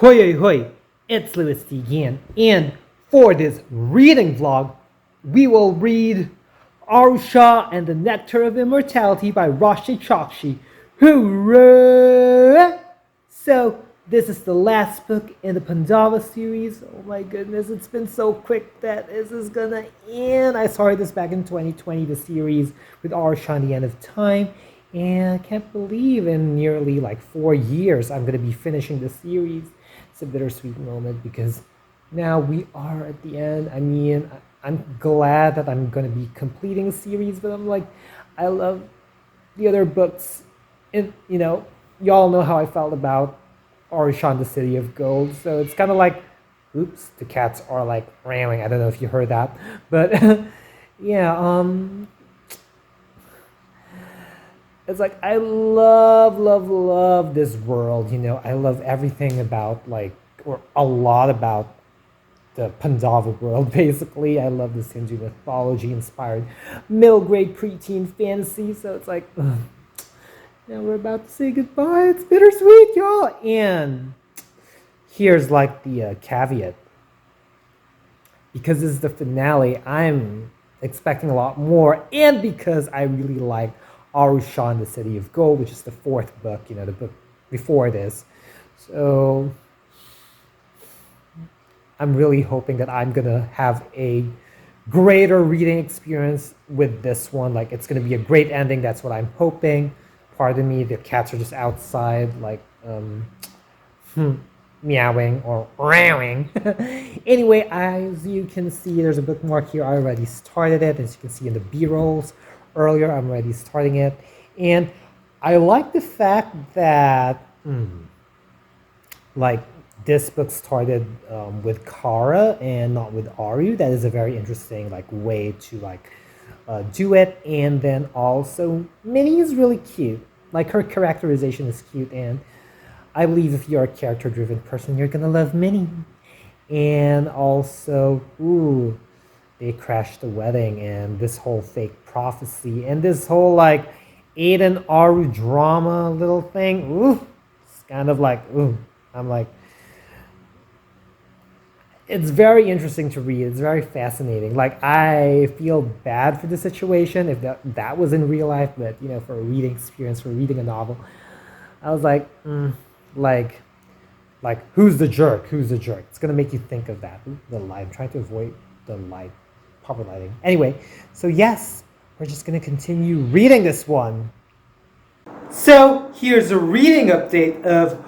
Hoi hoi, it's louisity again, and for this reading vlog, we will read Aru Shah and the Nectar of Immortality by Roshani Chokshi. Hooray! So, this is the last book in the Pandava series. Oh my goodness, it's been so quick that this is gonna end. I started this back in 2020, the series with Aru Shah at the end of time. And I can't believe in nearly like 4 years I'm going to be finishing the series. It's a bittersweet moment because now we are at the end. I mean, I'm glad that I'm going to be completing the series, but I'm like, I love the other books. And, y'all know how I felt about Aru Shah and the City of Gold. So it's kind of like, oops, the cats are like railing. I don't know if you heard that. But yeah, it's like I love this world. I love everything about or a lot about the Pandava world. Basically, I love this Hindu mythology-inspired middle-grade preteen fantasy. So it's like, ugh. Now we're about to say goodbye. It's bittersweet, y'all. And here's like the caveat, because this is the finale. I'm expecting a lot more, and because I really like Aru Shah and the City of Gold, which is the fourth book, the book before this. So I'm really hoping that I'm going to have a greater reading experience with this one. Like, it's going to be a great ending. That's what I'm hoping. Pardon me, the cats are just outside, meowing or rowing. Anyway, as you can see, there's a bookmark here. I already started it, as you can see in the B-rolls. Earlier, I'm already starting it, and I like the fact that this book started with Kara and not with Aru. That is a very interesting way to do it. And then also Minnie is really cute. Her characterization is cute, and I believe if you're a character-driven person, you're gonna love Minnie. And also, they crashed the wedding, and this whole fake prophecy, and this whole Aiden Aru drama little thing. It's kind of I'm like, it's very interesting to read. It's very fascinating. I feel bad for the situation if that was in real life, but for a reading experience, for reading a novel, I was like, who's the jerk? Who's the jerk? It's gonna make you think of that. The light. I'm trying to avoid the light. Proper lighting. Anyway, so yes, we're just going to continue reading this one. So here's a reading update of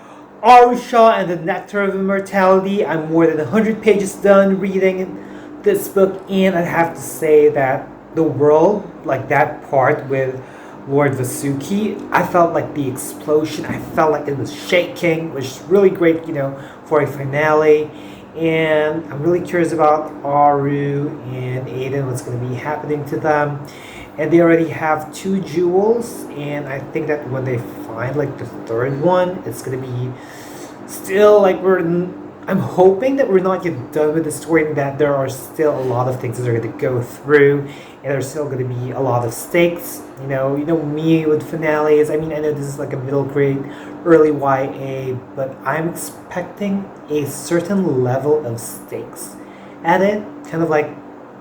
Aru Shah and the Nectar of Immortality. I'm more than 100 pages done reading this book, and I have to say that the world, that part with Lord Vasuki, I felt like the explosion. I felt like it was shaking, which is really great, for a finale. And I'm really curious about Aru and Aiden, what's going to be happening to them. And they already have 2 jewels, and I think that when they find the third one, it's going to be still I'm hoping that we're not yet done with the story, and that there are still a lot of things that are going to go through, and there's still going to be a lot of stakes. Me with finales. I mean, I know this is a middle grade, early YA, but I'm expecting a certain level of stakes at it. Kind of like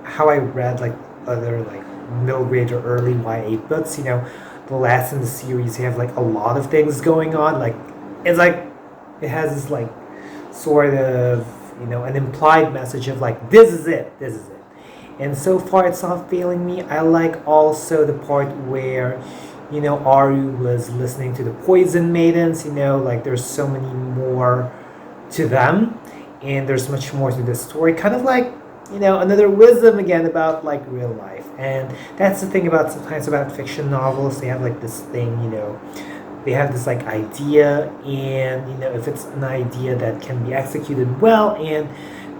how I read other middle grade or early YA books. The last in the series, they have a lot of things going on. It's it has this sort of an implied message of this is it. And so far, it's not failing me. I like also the part where, Aru was listening to the Poison Maidens. There's so many more to them, and there's much more to this story. Kind of another wisdom again about real life. And that's the thing sometimes about fiction novels. They have this thing, they have this idea, and if it's an idea that can be executed well and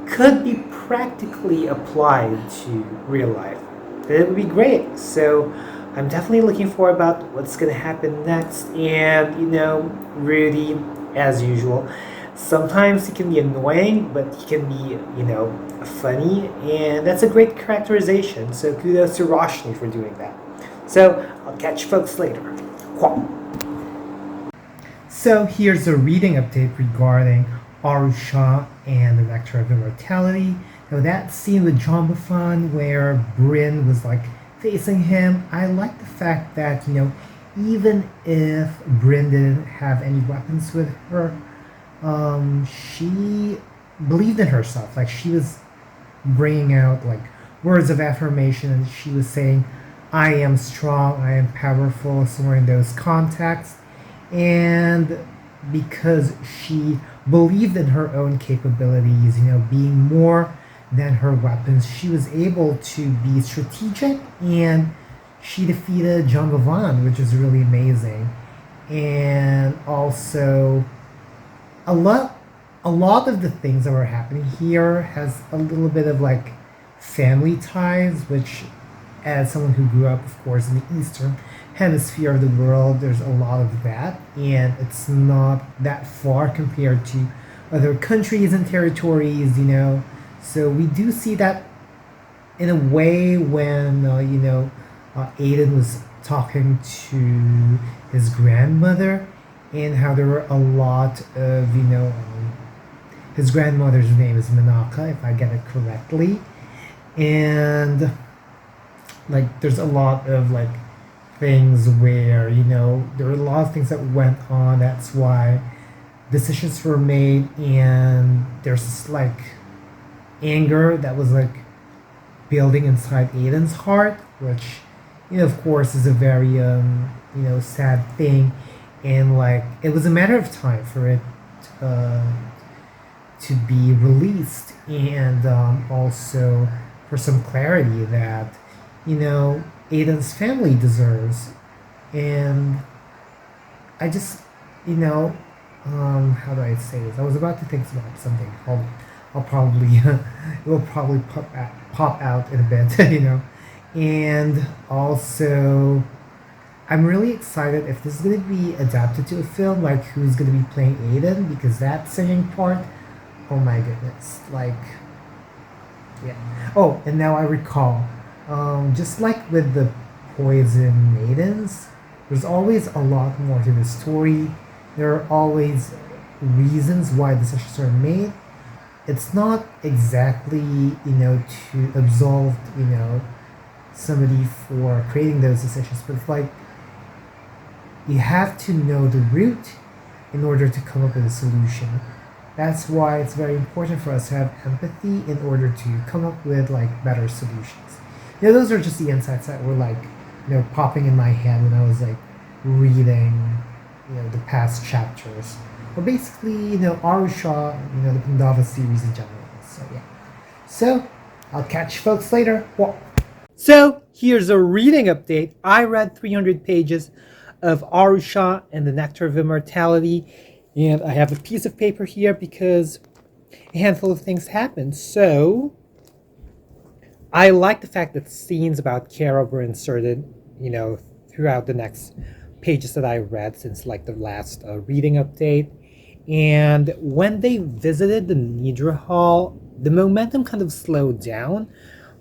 could be practically applied to real life, then it would be great. So I'm definitely looking forward about what's going to happen next. And Rudy, as usual, sometimes he can be annoying, but he can be funny, and that's a great characterization. So kudos to Roshani for doing that. So I'll catch you folks later. Qual. So here's a reading update regarding Aru Shah and the Nectar of Immortality. Now that scene with John Buffon where Bryn was like facing him, I like the fact that, even if Bryn didn't have any weapons with her, she believed in herself. Like she was bringing out like words of affirmation, and she was saying, I am strong, I am powerful, somewhere in those contexts. And because she believed in her own capabilities, being more than her weapons, she was able to be strategic, and she defeated John Gavon, which is really amazing. And also, a lot a lot of the things that were happening here has a little bit of like family ties, which, as someone who grew up, of course, in the eastern hemisphere of the world, there's a lot of that, and it's not that far compared to other countries and territories. So we do see that in a way when Aiden was talking to his grandmother, and how there were a lot of his grandmother's name is Minaka, if I get it correctly, and like there's a lot of like things where there were a lot of things that went on. That's why decisions were made, and there's this like anger that was like building inside Aiden's heart, which of course is a very sad thing, and like it was a matter of time for it to be released, and also for some clarity that Aiden's family deserves. And I just how do I say this? I was about to think about something. I'll probably it will probably pop out in a bit. And also I'm really excited if this is going to be adapted to a film, like who's going to be playing Aiden, because that singing part, oh my goodness, like, yeah. Oh, and now I recall, just like with the Poison Maidens, there's always a lot more to the story. There are always reasons why decisions are made. It's not exactly, to absolve, somebody for creating those decisions, but it's like you have to know the root in order to come up with a solution. That's why it's very important for us to have empathy in order to come up with like better solutions. Those are just the insights that were like, popping in my head when I was like reading, the past chapters. Or basically, Aru Shah, the Pandava series in general. So yeah. So I'll catch you folks later. Well, so here's a reading update. I read 300 pages of Aru Shah and the Nectar of Immortality, and I have a piece of paper here because a handful of things happened. So I like the fact that scenes about Kara were inserted, throughout the next pages that I read since like the last reading update. And when they visited the Nidra Hall, the momentum kind of slowed down.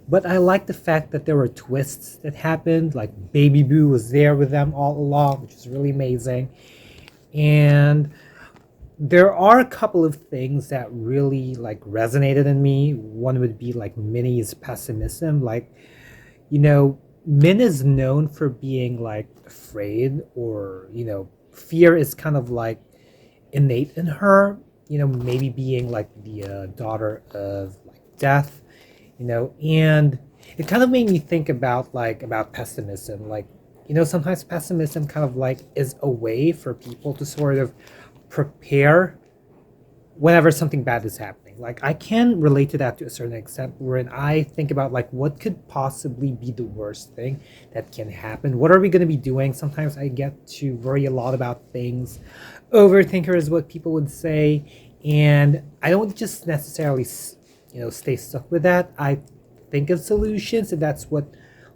But I like the fact that there were twists that happened, like Baby Boo was there with them all along, which is really amazing. And there are a couple of things that really like resonated in me. One would be like Minnie's pessimism. Like, Min is known for being like afraid, or fear is kind of like innate in her. Maybe being like the daughter of like death. And it kind of made me think about pessimism. Like, sometimes pessimism kind of like is a way for people to sort of prepare whenever something bad is happening. Like, I can relate to that to a certain extent, wherein I think about like what could possibly be the worst thing that can happen. What are we going to be doing? Sometimes I get to worry a lot about things. Overthinker is what people would say, and I don't just necessarily stay stuck with that. I think of solutions, and that's what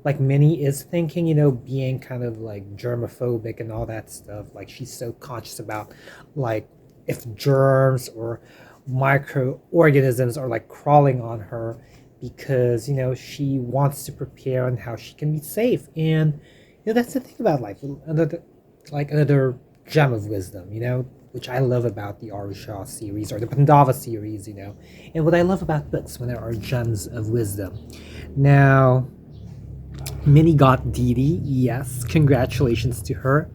like Minnie is thinking, being kind of like germophobic and all that stuff. Like, she's so conscious about like if germs or microorganisms are like crawling on her, because she wants to prepare on how she can be safe. And that's the thing about life. Another gem of wisdom, which I love about the Aru Shah series or the Pandava series, and what I love about books when there are gems of wisdom. Now, Minnie got Dee, yes, congratulations to her.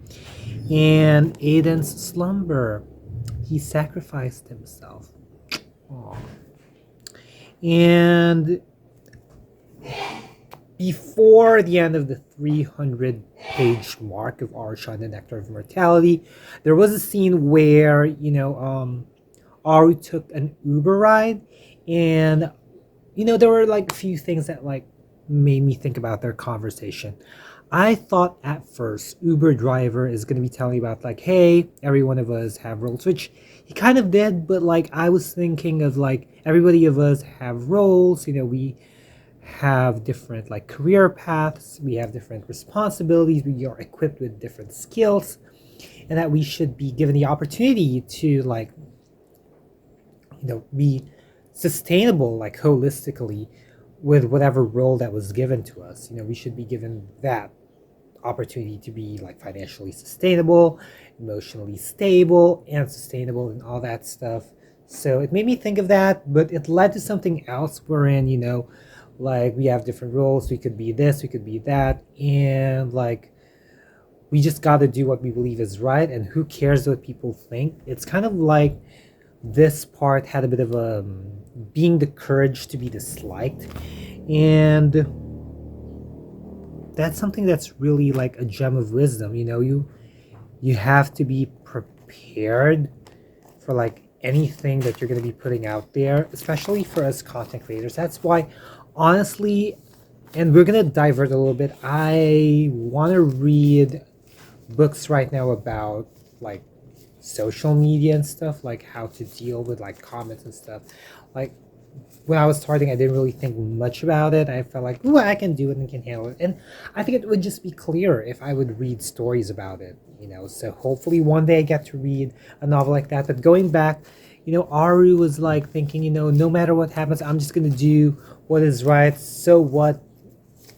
And Aiden's slumber, he sacrificed himself. Aww. And before the end of the 300-page mark of Aru Shah and the Nectar of Immortality, there was a scene where, Aru took an Uber ride, and, there were like a few things that like made me think about their conversation. I thought at first Uber driver is going to be telling about like, hey, every one of us have roles, which he kind of did, but like I was thinking of like everybody of us have roles, we have different like career paths, we have different responsibilities, we are equipped with different skills, and that we should be given the opportunity to like, be sustainable like holistically with whatever role that was given to us. We should be given that opportunity to be like financially sustainable, emotionally stable and sustainable and all that stuff. So it made me think of that, but it led to something else wherein, like we have different roles, we could be this, we could be that, and like we just got to do what we believe is right, and who cares what people think. It's kind of like this part had a bit of a being the courage to be disliked, and that's something that's really like a gem of wisdom. You have to be prepared for like anything that you're going to be putting out there, especially for us content creators. That's why, honestly, and we're going to divert a little bit, I want to read books right now about like social media and stuff, like how to deal with like comments and stuff. Like when I was starting, I didn't really think much about it. I felt like, ooh, I can do it and can handle it. And I think it would just be clearer if I would read stories about it, So hopefully one day I get to read a novel like that. But going back, Aru was like thinking, no matter what happens, I'm just going to do what is right. So what,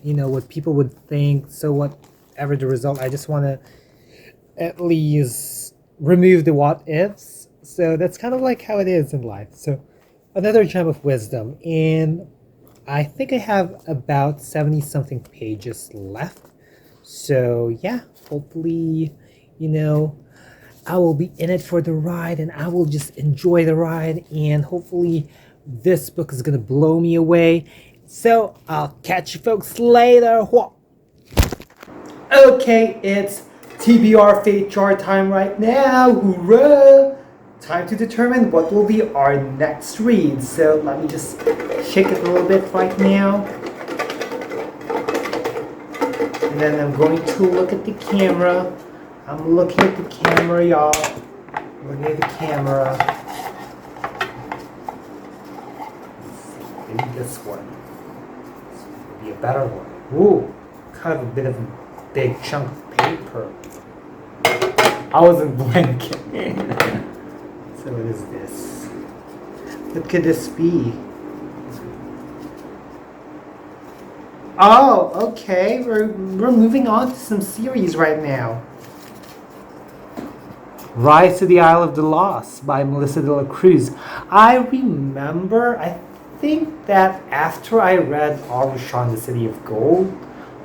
what people would think. So whatever the result, I just want to at least remove the what ifs. So that's kind of like how it is in life. So another gem of wisdom, and I think I have about 70 something pages left. So yeah, hopefully, I will be in it for the ride, and I will just enjoy the ride, and hopefully this book is gonna blow me away. So I'll catch you folks later. Okay, it's TBR Fate Jar time right now. Hoorah! Time to determine what will be our next read. So let me just shake it a little bit right now. And then I'm going to look at the camera. I'm looking at the camera, y'all. Looking at the camera. Maybe this one. This will be a better one. Ooh, kind of a bit of a big chunk of paper. I wasn't blinking. So what is this? What could this be? Oh, okay. We're moving on to some series right now. Rise to the Isle of the Lost by Melissa de la Cruz. I think that after I read Aru Shah and the City of Gold,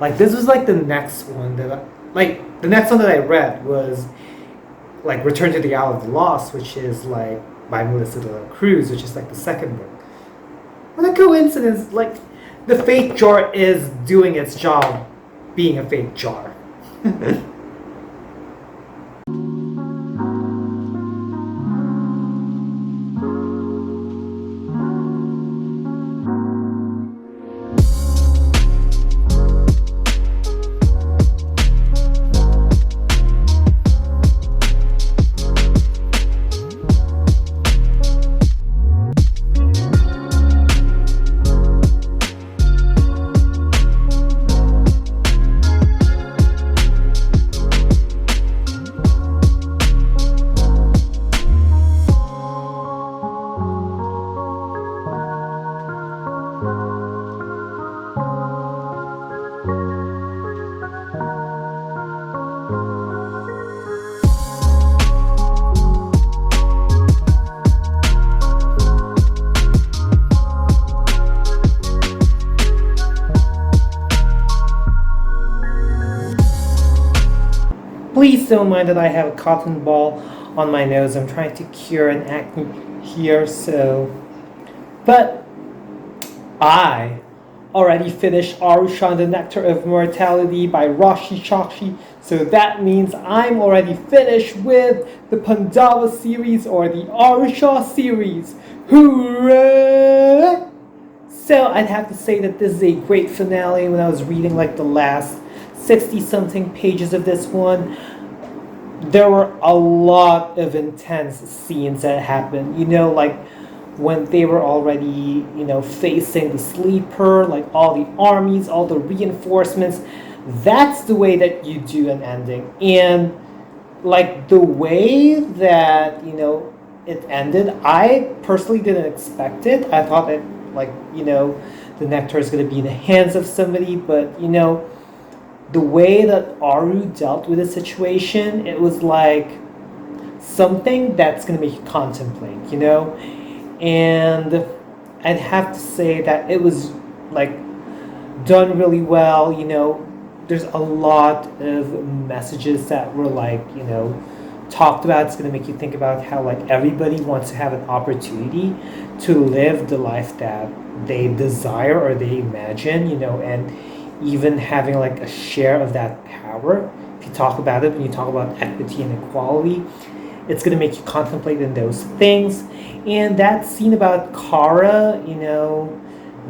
like this was like the next one that the next one that I read was like Return to the Isle of the Lost, which is like by Melissa de la Cruz, which is like the second book. What a coincidence! Like the Fate Jar is doing its job, being a Fate Jar. don't mind that I have a cotton ball on my nose. I'm trying to cure an acne here, so... But I already finished Aru Shah, the Nectar of Immortality by Roshani Chokshi, so that means I'm already finished with the Pandava series or the Aru Shah series. Hooray! So I'd have to say that this is a great finale. When I was reading like the last 60 something pages of this one, there were a lot of intense scenes that happened. You know, like when they were already, facing the sleeper, like all the armies, all the reinforcements. That's the way that you do an ending. And like the way that, it ended, I personally didn't expect it. I thought that like, the nectar is going to be in the hands of somebody, but the way that Aru dealt with the situation, it was like something that's going to make you contemplate, and I'd have to say that it was like done really well. There's a lot of messages that were like, talked about. It's going to make you think about how like everybody wants to have an opportunity to live the life that they desire or they imagine, and even having like a share of that power. If you talk about it, when you talk about equity and equality, it's going to make you contemplate in those things. And that scene about Kara,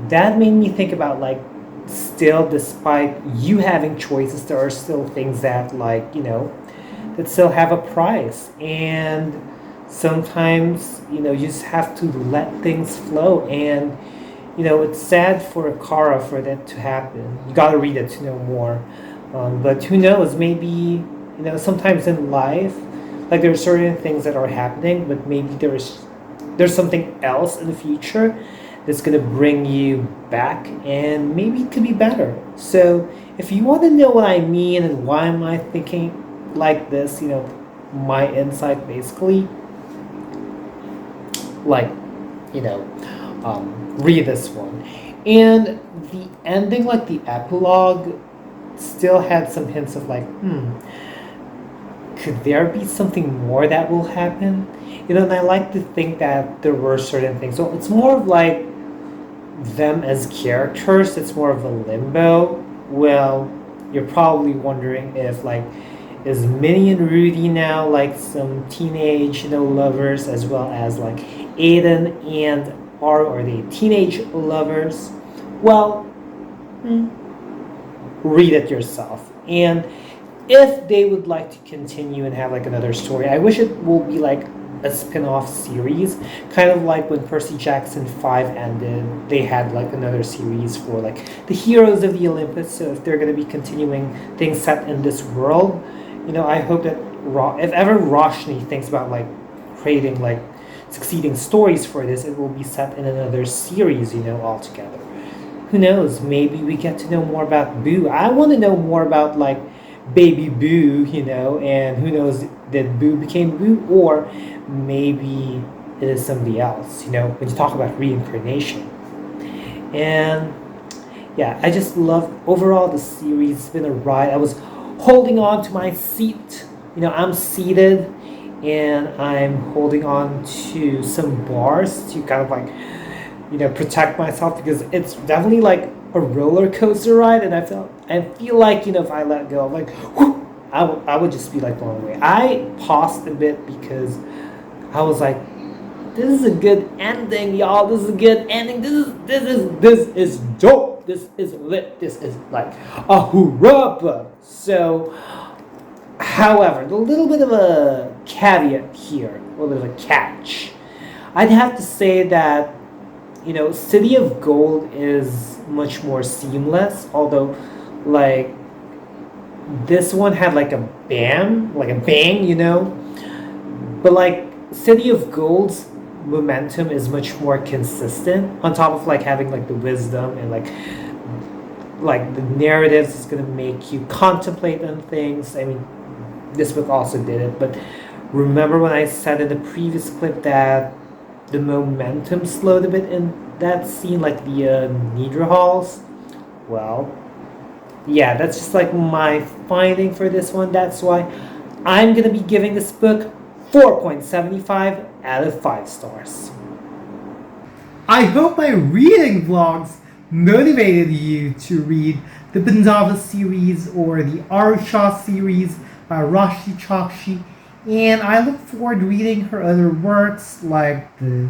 that made me think about like, still, despite you having choices, there are still things that like, that still have a price. And sometimes, you just have to let things flow. And, it's sad for Kara for that to happen. You got to read it to know more. But who knows, maybe, sometimes in life, like there are certain things that are happening, but maybe there's something else in the future that's going to bring you back, and maybe it could be better. So if you want to know what I mean and why am I thinking like this, my insight basically, like, read this one. And the ending, like the epilogue, still had some hints of like, could there be something more that will happen? And I like to think that there were certain things. So it's more of like them as characters. It's more of a limbo. Well, you're probably wondering if like, is Minnie and Rudy now like some teenage, lovers, as well as like Aiden and are they teenage lovers? Well, read it yourself. And if they would like to continue and have like another story, I wish it will be like a spin-off series, kind of like when Percy Jackson 5 ended, they had like another series for like the heroes of the Olympus. So if they're going to be continuing things set in this world, I hope that if ever Roshani thinks about like creating like succeeding stories for this, it will be set in another series, altogether. Who knows, maybe we get to know more about Boo. I want to know more about like baby Boo, and who knows, that Boo became Boo, or maybe it is somebody else, when you talk about reincarnation. And yeah, I just love overall the series. It's been a ride. I was holding on to my seat. I'm seated and I'm holding on to some bars to kind of like, protect myself, because it's definitely like a roller coaster ride, and I feel like, if I let go, I'm like, whoo, I would just be like blown away. I paused a bit because I was like, this is a good ending, y'all. This is a good ending. This is dope. This is lit. This is like a hoorah. So, however, a little bit of a caveat here, a little bit of a catch. I'd have to say that, City of Gold is much more seamless, although, like, this one had like a bang, but like City of Gold's momentum is much more consistent, on top of like having like the wisdom and like the narratives is going to make you contemplate on things. I mean, this book also did it, but remember when I said in the previous clip that the momentum slowed a bit in that scene, like the Nidra halls? Well, yeah, that's just like my finding for this one. That's why I'm going to be giving this book 4.75 out of 5 stars. I hope my reading vlogs motivated you to read the Pandava series or the Aru Shah series by Roshani Chokshi, and I look forward to reading her other works like the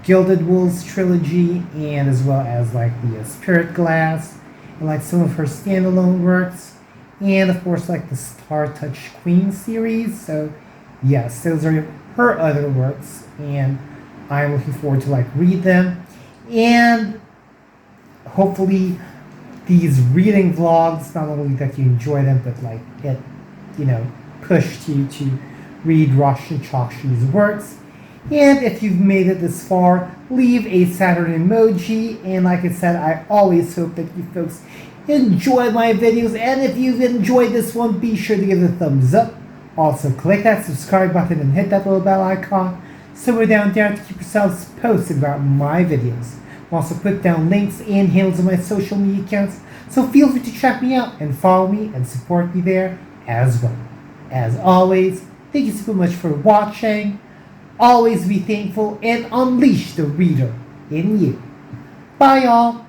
Gilded Wolves trilogy, and as well as like the Spirit Glass, and like some of her standalone works, and of course like the Star Touch Queen series. So yes, those are her other works, and I'm looking forward to like read them, and hopefully these reading vlogs, not only that you enjoy them, but like it, pushed you to read Roshani Chokshi's works. And if you've made it this far, leave a Saturn emoji. And like I said, I always hope that you folks enjoy my videos. And if you've enjoyed this one, be sure to give it a thumbs up. Also, click that subscribe button and hit that little bell icon somewhere down there to keep yourselves posted about my videos. I'll also put down links and handles on my social media accounts, so feel free to check me out and follow me and support me there as well. As always, thank you so much for watching. Always be thankful and unleash the reader in you. Bye, y'all.